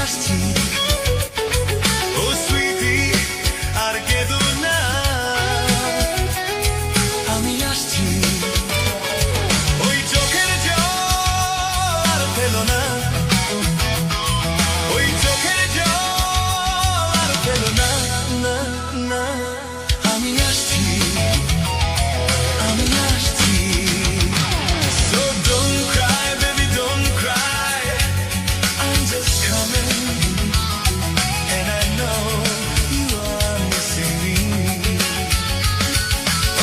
আসছি, ও সুইটি আর কেঁদো না, আমি আসছি। ওই চোখের জল আর ফেলো না, ওই চোখের জল আর ফেলো না, না না, আমি আসছি, আমি আসছি। So don't cry, baby, don't cry, I'm just coming, and I know you are missing me.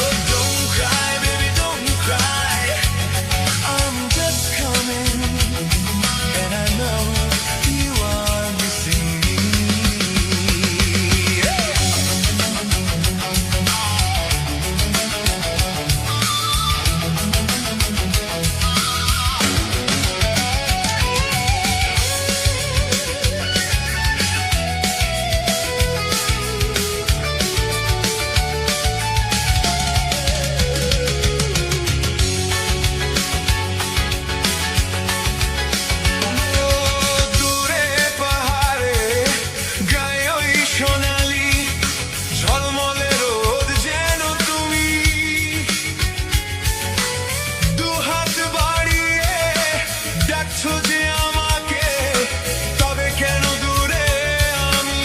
Oh, don't cry, baby, don't cry, I'm just coming, and I know you are missing me. দূরে পাহাড়ে গায়ে ওই সোনালি ঝলমলে রোদ যেন তুমি, দুহাত বাড়িয়ে ডাকছো যে আমাকে, তবে কেন দূরে আমি?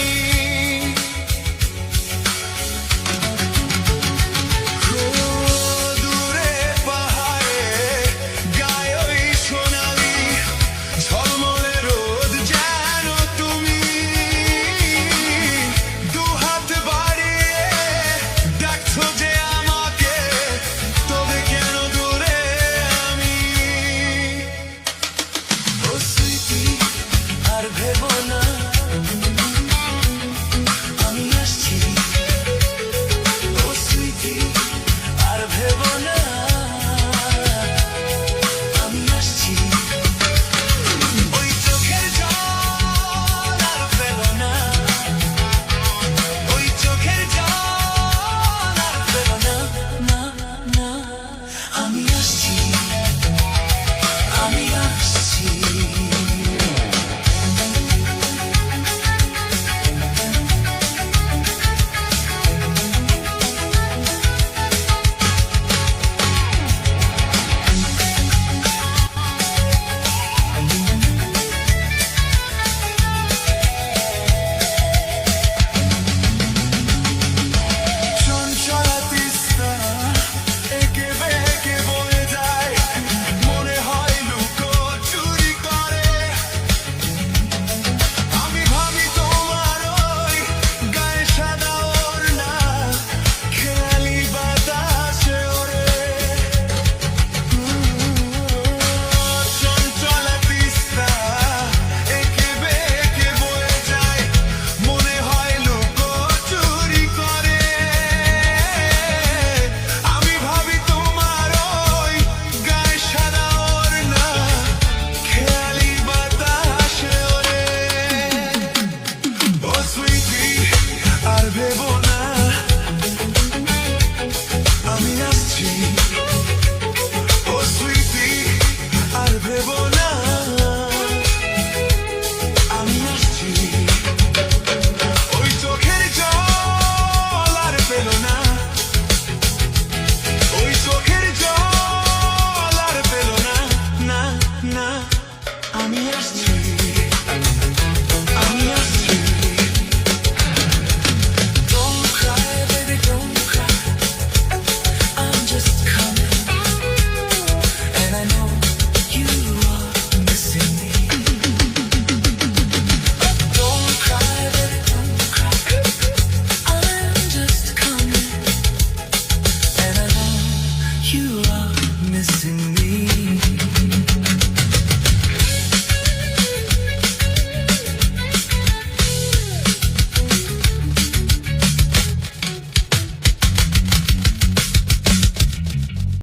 দূরে পাহাড়ে গায়ে ওই সোনালি ঝলমলে রোদ যেন তুমি, দুহাত বাড়িয়ে ডাকছো যে আমাকে, তবে কেন দূরে আমি? ও সুইটি আর ভেবো না,